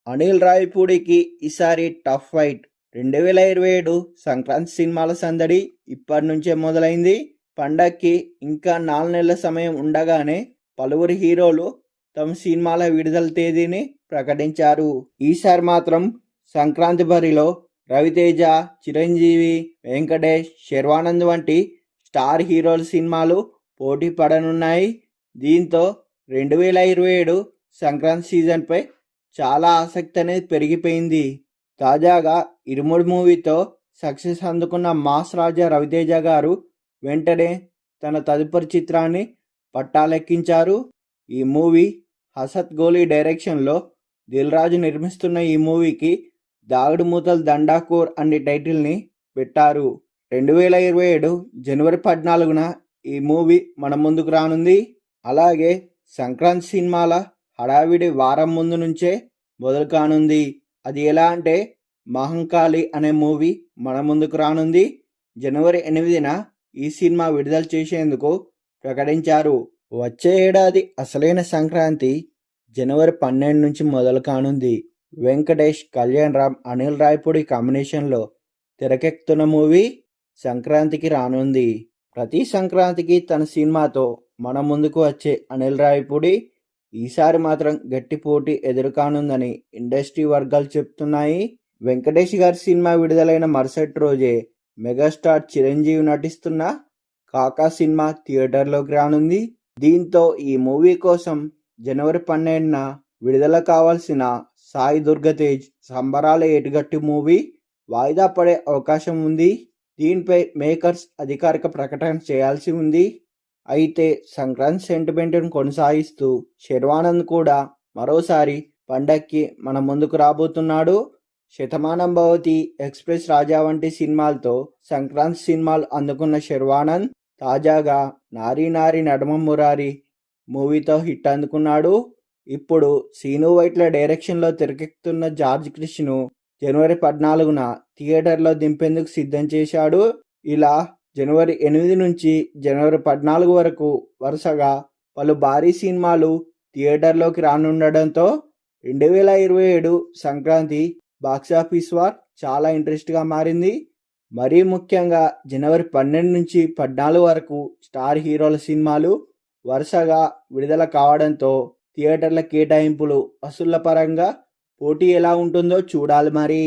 అనిల్ రావిపూడికి ఈసారి tough fight. 2027 Sankranti సినిమాల సందడి ఇప్పటి నుంచే మొదలైంది. పండక్కి ఇంకా 4 నెలల సమయం ఉండగానే పలువురు హీరోలు తమ సినిమాల విడుదల తేదీని ప్రకటించారు. ఈసారి మాత్రం సంక్రాంతి బరిలో రవితేజ, చిరంజీవి, వెంకటేష్, శర్వానంద్ వంటి స్టార్ హీరోల సినిమాలు పోటీ పడనున్నాయి. దీంతో 2027 సంక్రాంతి సీజన్పై చాలా ఆసక్తి అనేది పెరిగిపోయింది. తాజాగా ఇరుముడి మూవీతో సక్సెస్ అందుకున్న మాస్ రాజా రవితేజ గారు వెంటనే తన తదుపరి చిత్రాన్ని పట్టాలెక్కించారు. ఈ మూవీ హసత్ గోలీ డైరెక్షన్లో దిల్ రాజు నిర్మిస్తున్న ఈ మూవీకి దాగుడు మూతలు దండాకోర్ అనే టైటిల్ని పెట్టారు. 2027 జనవరి 14న ఈ మూవీ మన ముందుకు రానుంది. అలాగే సంక్రాంతి సినిమాల హడావిడి వారం ముందు నుంచే మొదలు కానుంది. అది ఎలా అంటే మహంకాళి అనే మూవీ మన ముందుకు రానుంది. జనవరి 8న ఈ సినిమా విడుదల చేసేందుకు ప్రకటించారు. వచ్చే ఏడాది అసలైన సంక్రాంతి జనవరి 12 నుంచి మొదలు కానుంది. వెంకటేష్, కళ్యాణ్ రామ్, అనిల్ రావిపూడి కాంబినేషన్లో తెరకెక్కుతున్న మూవీ సంక్రాంతికి రానుంది. ప్రతి సంక్రాంతికి తన సినిమాతో మన ముందుకు వచ్చే అనిల్ రావిపూడి ఈసారి మాత్రం గట్టి పోటీ ఎదురుకానుందని ఇండస్ట్రీ వర్గాలు చెప్తున్నాయి. వెంకటేష్ గారి సినిమా విడుదలైన మరుసటి రోజే మెగాస్టార్ చిరంజీవి నటిస్తున్న కాకా సినిమా థియేటర్లోకి రానుంది. దీంతో ఈ మూవీ కోసం జనవరి 12న విడుదల కావాల్సిన సాయి దుర్గతేజ్ సంబరాల ఏటుగట్టి మూవీ వాయిదా పడే అవకాశం ఉంది. దీనిపై మేకర్స్ అధికారిక ప్రకటన చేయాల్సి ఉంది. అయితే సంక్రాంతి సెంటిమెంట్ను కొనసాగిస్తూ శర్వానంద్ కూడా మరోసారి పండక్కి మన ముందుకు రాబోతున్నాడు. శతమానం భవతి, ఎక్స్ప్రెస్ రాజా వంటి సినిమాలతో సంక్రాంతి సినిమాలు అందుకున్న శర్వానంద్ తాజాగా నారీ నారీ నడమ మురారి మూవీతో హిట్ అందుకున్నాడు. ఇప్పుడు సీను వైట్ల డైరెక్షన్లో తెరకెక్కుతున్న జార్జ్ క్రిష్ను జనవరి 14న థియేటర్లో దింపేందుకు సిద్ధం చేశాడు. ఇలా జనవరి 8 నుంచి జనవరి 14 వరకు వరుసగా పలు భారీ సినిమాలు థియేటర్లోకి రానుండడంతో 2027 సంక్రాంతి బాక్సాఫీస్ వార్ చాలా ఇంట్రెస్ట్గా మారింది. మరీ ముఖ్యంగా జనవరి 12 నుంచి 14 వరకు స్టార్ హీరోల సినిమాలు వరుసగా విడుదల కావడంతో థియేటర్ల కేటాయింపులు వసూళ్ల పరంగా పోటీ ఎలా ఉంటుందో చూడాలి మరి.